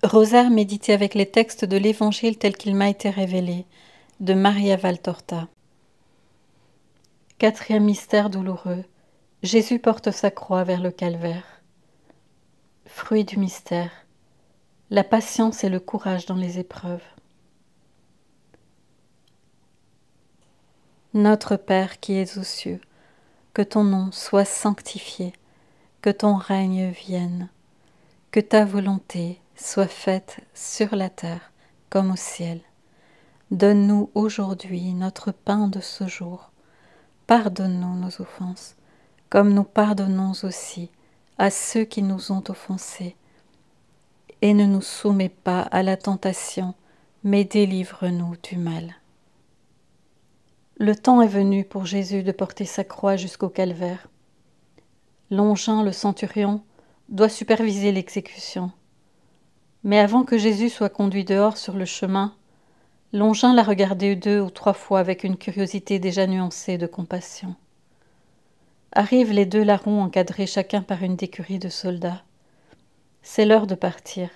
Rosaire médité avec les textes de l'Évangile tel qu'il m'a été révélé, de Maria Valtorta. Quatrième mystère douloureux. Jésus porte sa croix vers le calvaire. Fruit du mystère. La patience et le courage dans les épreuves. Notre Père qui es aux cieux, que ton nom soit sanctifié, que ton règne vienne, que ta volonté soit faite sur la terre comme au ciel. Donne-nous aujourd'hui notre pain de ce jour. Pardonne-nous nos offenses, comme nous pardonnons aussi à ceux qui nous ont offensés. Et ne nous soumets pas à la tentation, mais délivre-nous du mal. Le temps est venu pour Jésus de porter sa croix jusqu'au calvaire. Longin, le centurion, doit superviser l'exécution. Mais avant que Jésus soit conduit dehors sur le chemin, Longin l'a regardé 2 ou 3 fois avec une curiosité déjà nuancée de compassion. Arrivent les 2 larrons encadrés chacun par une écurie de soldats. C'est l'heure de partir.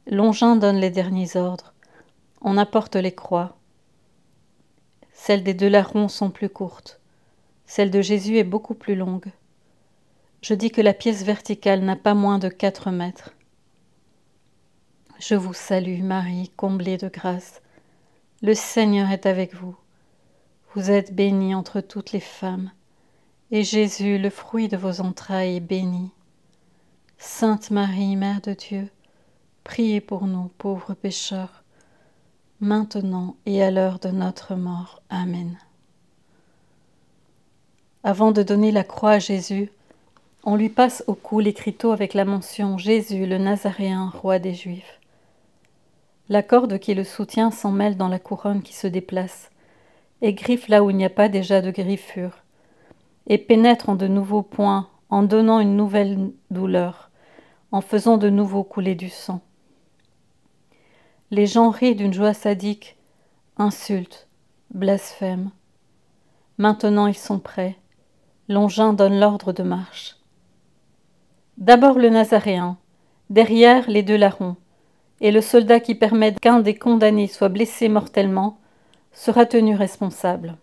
Longin donne les derniers ordres. On apporte les croix. Celles des 2 larrons sont plus courtes. Celle de Jésus est beaucoup plus longue. Je dis que la pièce verticale n'a pas moins de 4 mètres. Je vous salue, Marie, comblée de grâce. Le Seigneur est avec vous. Vous êtes bénie entre toutes les femmes, et Jésus, le fruit de vos entrailles, est béni. Sainte Marie, Mère de Dieu, priez pour nous, pauvres pécheurs, maintenant et à l'heure de notre mort. Amen. Avant de donner la croix à Jésus, on lui passe au cou l'écriteau avec la mention « Jésus, le Nazaréen, roi des Juifs ». La corde qui le soutient s'en mêle dans la couronne qui se déplace, et griffe là où il n'y a pas déjà de griffure, et pénètre en de nouveaux points, en donnant une nouvelle douleur, en faisant de nouveau couler du sang. Les gens rient d'une joie sadique, insultent, blasphèment. Maintenant ils sont prêts. Longin donne l'ordre de marche. D'abord le Nazaréen, derrière les 2 larrons, et le soldat qui permet qu'un des condamnés soit blessé mortellement sera tenu responsable.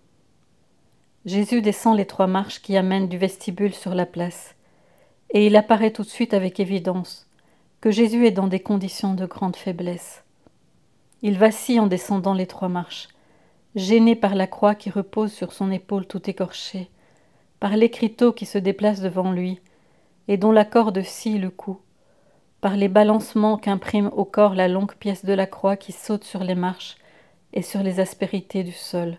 Jésus descend les 3 marches qui amènent du vestibule sur la place, et il apparaît tout de suite avec évidence que Jésus est dans des conditions de grande faiblesse. Il vacille en descendant les 3 marches, gêné par la croix qui repose sur son épaule tout écorchée, par l'écriteau qui se déplace devant lui et dont la corde scie le cou, par les balancements qu'imprime au corps la longue pièce de la croix qui saute sur les marches et sur les aspérités du sol.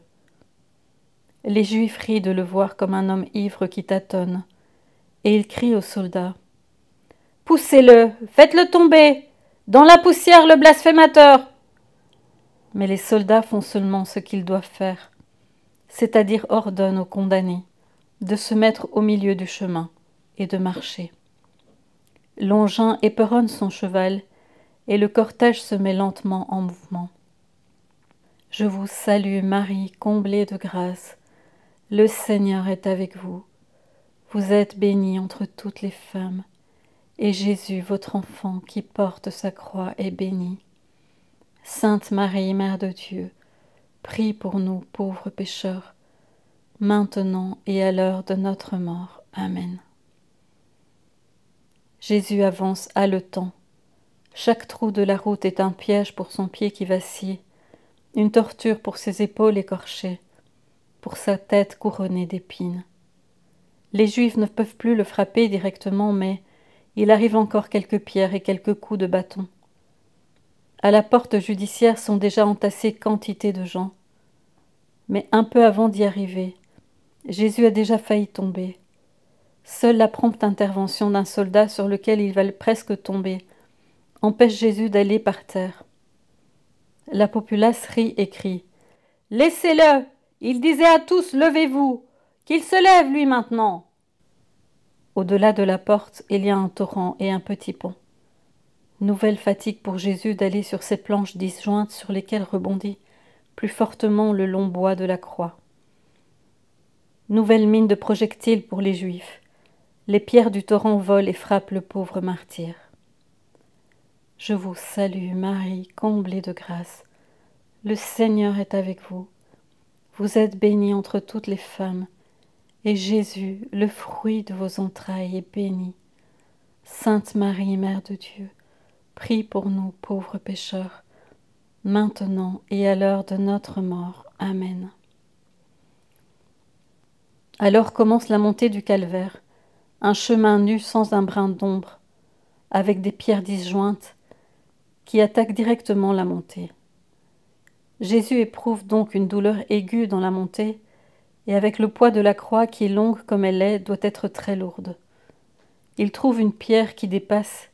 Les Juifs rient de le voir comme un homme ivre qui tâtonne, et ils crient aux soldats « Poussez-le, faites-le tomber, dans la poussière le blasphémateur !» Mais les soldats font seulement ce qu'ils doivent faire, c'est-à-dire ordonnent aux condamnés de se mettre au milieu du chemin et de marcher. Longin éperonne son cheval, et le cortège se met lentement en mouvement. Je vous salue, Marie, comblée de grâce. Le Seigneur est avec vous. Vous êtes bénie entre toutes les femmes, et Jésus, votre enfant, qui porte sa croix, est béni. Sainte Marie, Mère de Dieu, prie pour nous, pauvres pécheurs, maintenant et à l'heure de notre mort. Amen. Jésus avance haletant. Chaque trou de la route est un piège pour son pied qui vacille, une torture pour ses épaules écorchées, pour sa tête couronnée d'épines. Les Juifs ne peuvent plus le frapper directement, mais il arrive encore quelques pierres et quelques coups de bâton. À la porte judiciaire sont déjà entassées quantité de gens. Mais un peu avant d'y arriver, Jésus a déjà failli tomber. Seule la prompte intervention d'un soldat sur lequel il va presque tomber empêche Jésus d'aller par terre. La populace rit et crie « Laissez-le! Il disait à tous, levez-vous! Qu'il se lève, lui, maintenant !» Au-delà de la porte, il y a un torrent et un petit pont. Nouvelle fatigue pour Jésus d'aller sur ces planches disjointes sur lesquelles rebondit plus fortement le long bois de la croix. Nouvelle mine de projectiles pour les Juifs. Les pierres du torrent volent et frappent le pauvre martyr. Je vous salue, Marie, comblée de grâce. Le Seigneur est avec vous. Vous êtes bénie entre toutes les femmes, et Jésus, le fruit de vos entrailles, est béni. Sainte Marie, Mère de Dieu, prie pour nous pauvres pécheurs, maintenant et à l'heure de notre mort. Amen. Alors commence la montée du calvaire, un chemin nu sans un brin d'ombre, avec des pierres disjointes qui attaquent directement la montée. Jésus éprouve donc une douleur aiguë dans la montée, et avec le poids de la croix qui, longue comme elle est, doit être très lourde. Il trouve une pierre qui dépasse,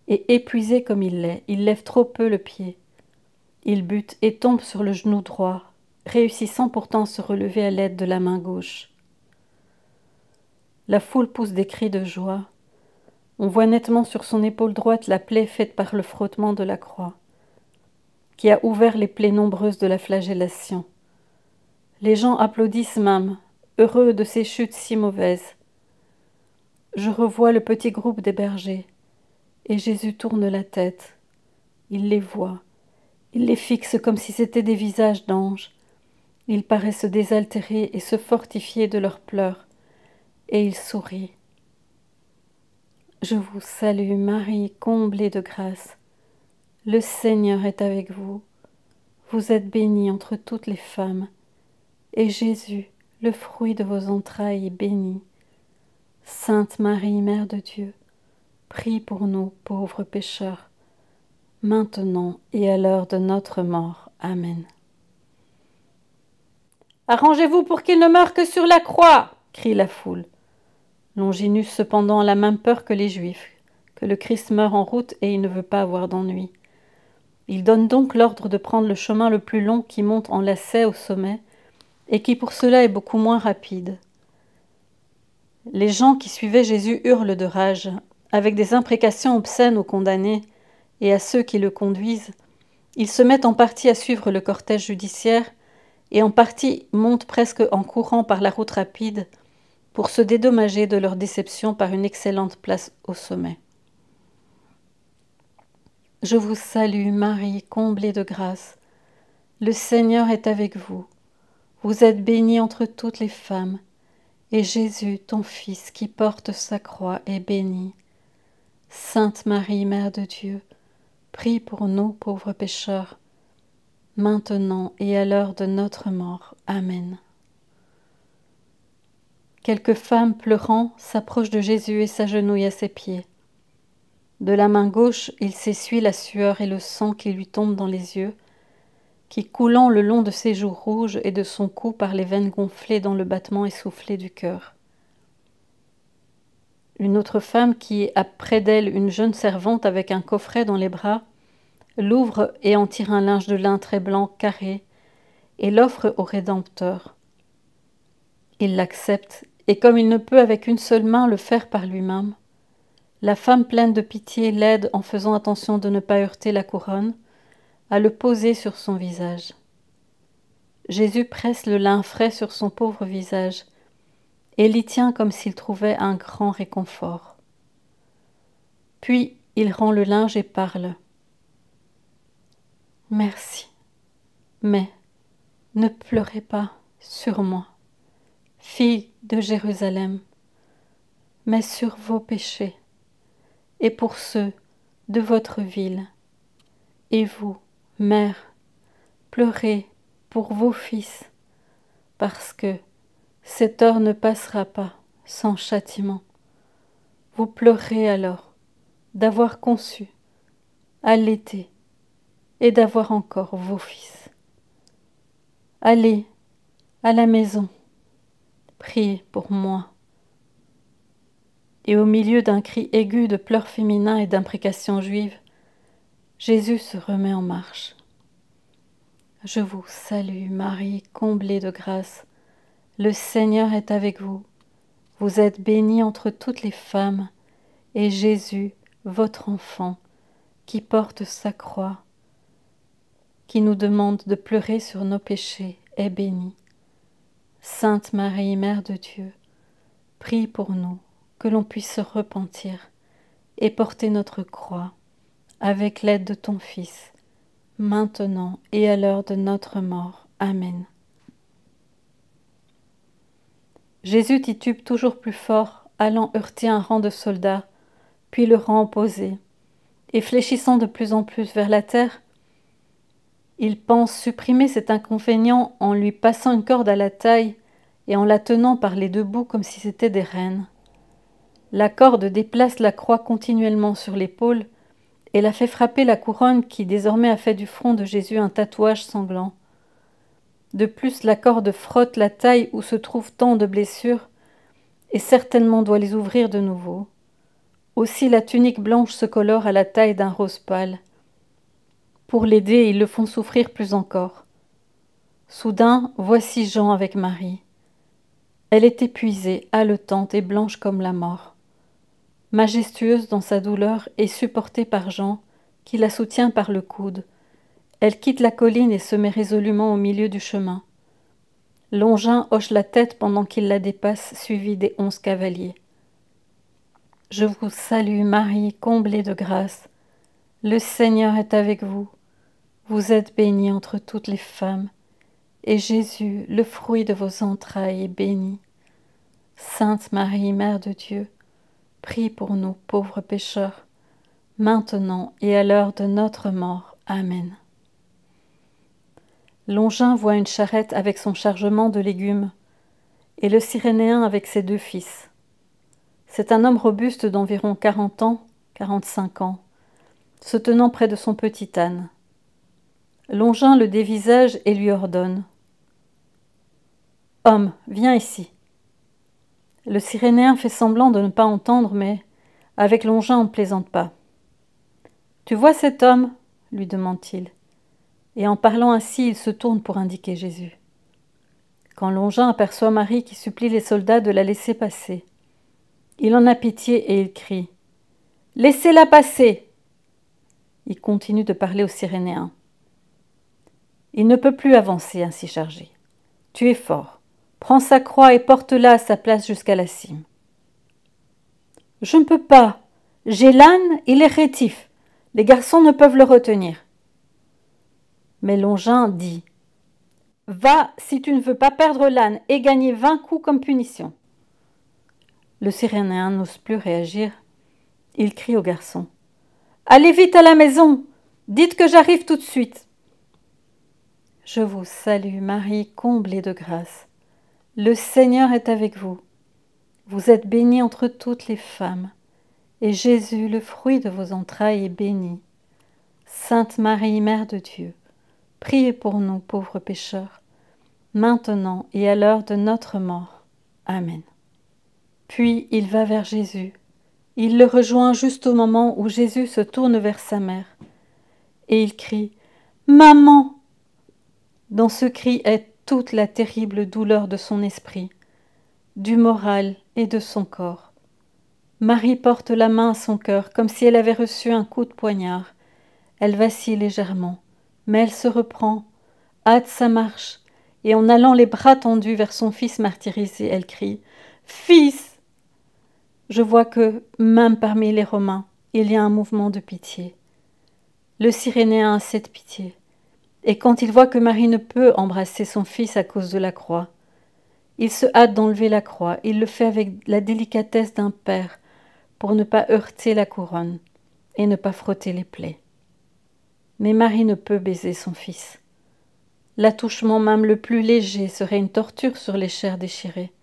et épuisé comme il l'est, il lève trop peu le pied. Il bute et tombe sur le genou droit, réussissant pourtant à se relever à l'aide de la main gauche. La foule pousse des cris de joie. On voit nettement sur son épaule droite la plaie faite par le frottement de la croix, qui a ouvert les plaies nombreuses de la flagellation. Les gens applaudissent même, heureux de ces chutes si mauvaises. Je revois le petit groupe des bergers, et Jésus tourne la tête. Il les voit, il les fixe comme si c'étaient des visages d'anges. Ils paraissent désaltérés et se fortifier de leurs pleurs, et il sourit. Je vous salue, Marie, comblée de grâce. Le Seigneur est avec vous. Vous êtes bénie entre toutes les femmes, et Jésus, le fruit de vos entrailles, est béni. Sainte Marie, Mère de Dieu, prie pour nous pauvres pécheurs, maintenant et à l'heure de notre mort. Amen. Arrangez-vous pour qu'il ne meure que sur la croix, crie la foule. Longinus cependant a la même peur que les Juifs, que le Christ meure en route et il ne veut pas avoir d'ennui. Il donne donc l'ordre de prendre le chemin le plus long qui monte en lacet au sommet, et qui pour cela est beaucoup moins rapide. Les gens qui suivaient Jésus hurlent de rage, avec des imprécations obscènes aux condamnés et à ceux qui le conduisent. Ils se mettent en partie à suivre le cortège judiciaire, et en partie montent presque en courant par la route rapide, pour se dédommager de leur déception par une excellente place au sommet. Je vous salue, Marie, comblée de grâce. Le Seigneur est avec vous. Vous êtes bénie entre toutes les femmes, et Jésus, ton Fils, qui porte sa croix, est béni. Sainte Marie, Mère de Dieu, prie pour nous pauvres pécheurs, maintenant et à l'heure de notre mort. Amen. Quelques femmes pleurant s'approchent de Jésus et s'agenouillent à ses pieds. De la main gauche, il s'essuie la sueur et le sang qui lui tombe dans les yeux, qui coulant le long de ses joues rouges et de son cou par les veines gonflées dans le battement essoufflé du cœur. Une autre femme qui a près d'elle une jeune servante avec un coffret dans les bras, l'ouvre et en tire un linge de lin très blanc carré et l'offre au Rédempteur. Il l'accepte, et comme il ne peut avec une seule main le faire par lui-même, la femme pleine de pitié l'aide en faisant attention de ne pas heurter la couronne, à le poser sur son visage. Jésus presse le lin frais sur son pauvre visage et l'y tient comme s'il trouvait un grand réconfort. Puis il rend le linge et parle. « Merci, mais ne pleurez pas sur moi, fille de Jérusalem, mais sur vos péchés, et pour ceux de votre ville. Et vous, mère, pleurez pour vos fils, parce que cette heure ne passera pas sans châtiment. Vous pleurez alors d'avoir conçu, allaité, et d'avoir encore vos fils. Allez à la maison, priez pour moi. » Et au milieu d'un cri aigu de pleurs féminins et d'imprécations juives, Jésus se remet en marche. Je vous salue, Marie, comblée de grâce. Le Seigneur est avec vous. Vous êtes bénie entre toutes les femmes, et Jésus, votre enfant, qui porte sa croix, qui nous demande de pleurer sur nos péchés, est béni. Sainte Marie, Mère de Dieu, prie pour nous, que l'on puisse se repentir et porter notre croix. avec l'aide de ton Fils, maintenant et à l'heure de notre mort. Amen. Jésus titube toujours plus fort, allant heurter un rang de soldats, puis le rang opposé, et fléchissant de plus en plus vers la terre, il pense supprimer cet inconvénient en lui passant une corde à la taille et en la tenant par les deux bouts comme si c'était des rênes. La corde déplace la croix continuellement sur l'épaule et la fait frapper la couronne qui désormais a fait du front de Jésus un tatouage sanglant. De plus, la corde frotte la taille où se trouvent tant de blessures et certainement doit les ouvrir de nouveau. Aussi la tunique blanche se colore à la taille d'un rose pâle. Pour l'aider, ils le font souffrir plus encore. Soudain, voici Jean avec Marie. Elle est épuisée, haletante et blanche comme la mort. Majestueuse dans sa douleur et supportée par Jean, qui la soutient par le coude, elle quitte la colline et se met résolument au milieu du chemin. Longin hoche la tête pendant qu'il la dépasse, suivi des 11 cavaliers. Je vous salue, Marie, comblée de grâce. Le Seigneur est avec vous. Vous êtes bénie entre toutes les femmes, et Jésus, le fruit de vos entrailles, est béni. Sainte Marie, Mère de Dieu, prie pour nous pauvres pécheurs, maintenant et à l'heure de notre mort. Amen. Longin voit une charrette avec son chargement de légumes, et le Cyrénéen avec ses 2 fils. C'est un homme robuste d'environ 40 ans, 45 ans, se tenant près de son petit âne. Longin le dévisage et lui ordonne « Homme, viens ici !» Le Cyrénéen fait semblant de ne pas entendre, mais avec Longin on ne plaisante pas. « Tu vois cet homme ?» lui demande-t-il. Et en parlant ainsi, il se tourne pour indiquer Jésus. Quand Longin aperçoit Marie qui supplie les soldats de la laisser passer, il en a pitié et il crie « Laissez-la passer !» Il continue de parler au Cyrénéen. « Il ne peut plus avancer ainsi chargé. Tu es fort. Prends sa croix et porte-la à sa place jusqu'à la cime. »« Je ne peux pas. J'ai l'âne, il est rétif. Les garçons ne peuvent le retenir. » Mais Longin dit « Va si tu ne veux pas perdre l'âne et gagner 20 coups comme punition. » Le Cyrénéen n'ose plus réagir. Il crie au garçon « Allez vite à la maison. Dites que j'arrive tout de suite. » Je vous salue, Marie, comblée de grâce. Le Seigneur est avec vous. Vous êtes bénie entre toutes les femmes, et Jésus, le fruit de vos entrailles, est béni. Sainte Marie, Mère de Dieu, priez pour nous, pauvres pécheurs, maintenant et à l'heure de notre mort. Amen. Puis il va vers Jésus. Il le rejoint juste au moment où Jésus se tourne vers sa mère. Et il crie « Maman !» Dans ce cri est toute la terrible douleur de son esprit, du moral et de son corps. Marie porte la main à son cœur comme si elle avait reçu un coup de poignard. Elle vacille légèrement, mais elle se reprend, hâte sa marche, et en allant les bras tendus vers son fils martyrisé, elle crie « Fils !» Je vois que, même parmi les Romains, il y a un mouvement de pitié. Le Cyrénéen a cette pitié. Et quand il voit que Marie ne peut embrasser son fils à cause de la croix, il se hâte d'enlever la croix. Il le fait avec la délicatesse d'un père pour ne pas heurter la couronne et ne pas frotter les plaies. Mais Marie ne peut baiser son fils. L'attouchement même le plus léger serait une torture sur les chairs déchirées.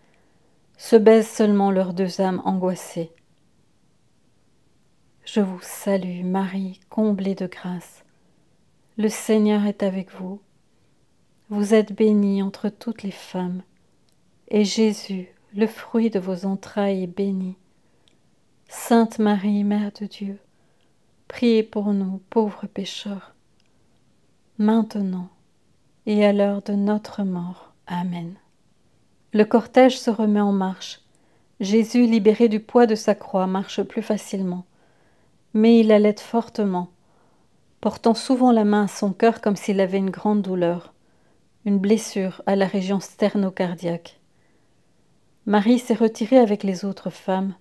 Se baisent seulement leurs 2 âmes angoissées. Je vous salue, Marie, comblée de grâce. Le Seigneur est avec vous. Vous êtes bénie entre toutes les femmes, et Jésus, le fruit de vos entrailles, est béni. Sainte Marie, Mère de Dieu, priez pour nous, pauvres pécheurs, maintenant et à l'heure de notre mort. Amen. Le cortège se remet en marche. Jésus, libéré du poids de sa croix, marche plus facilement, mais il allaite fortement, portant souvent la main à son cœur comme s'il avait une grande douleur, une blessure à la région sternocardiaque. Marie s'est retirée avec les autres femmes.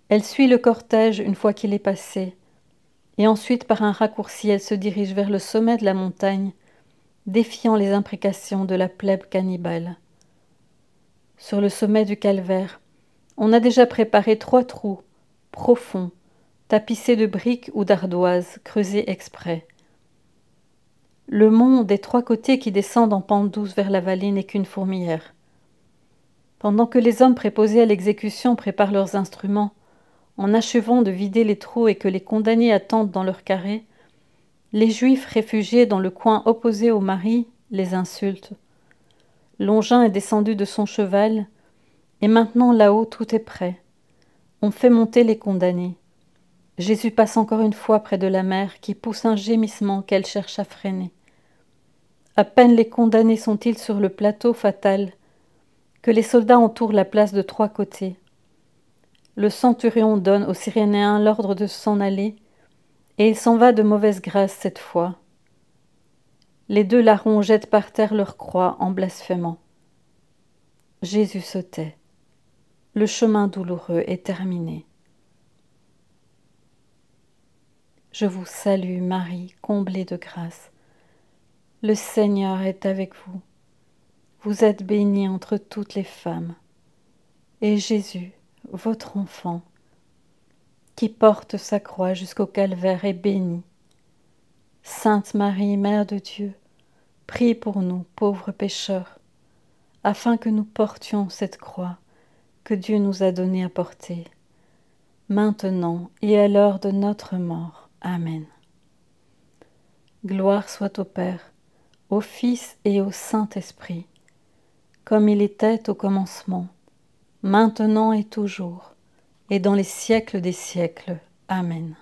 Elle suit le cortège une fois qu'il est passé, et ensuite par un raccourci elle se dirige vers le sommet de la montagne, défiant les imprécations de la plèbe cannibale. Sur le sommet du calvaire, on a déjà préparé 3 trous, profonds, tapissés de briques ou d'ardoises, creusés exprès. Le mont des 3 côtés qui descendent en pente douce vers la vallée n'est qu'une fourmilière. Pendant que les hommes préposés à l'exécution préparent leurs instruments, en achevant de vider les trous et que les condamnés attendent dans leur carré, les Juifs réfugiés dans le coin opposé au mari les insultent. Longin est descendu de son cheval, et maintenant là-haut tout est prêt. On fait monter les condamnés. Jésus passe encore une fois près de la mère qui pousse un gémissement qu'elle cherche à freiner. À peine les condamnés sont-ils sur le plateau fatal que les soldats entourent la place de 3 côtés. Le centurion donne aux Cyrénéens l'ordre de s'en aller, et il s'en va de mauvaise grâce cette fois. Les 2 larrons jettent par terre leur croix en blasphémant. Jésus se tait. Le chemin douloureux est terminé. Je vous salue, Marie, comblée de grâce. Le Seigneur est avec vous. Vous êtes bénie entre toutes les femmes. Et Jésus, votre enfant, qui porte sa croix jusqu'au calvaire, est béni. Sainte Marie, Mère de Dieu, prie pour nous, pauvres pécheurs, afin que nous portions cette croix que Dieu nous a donnée à porter, maintenant et à l'heure de notre mort. Amen. Gloire soit au Père, au Fils et au Saint-Esprit, comme il était au commencement, maintenant et toujours, et dans les siècles des siècles. Amen.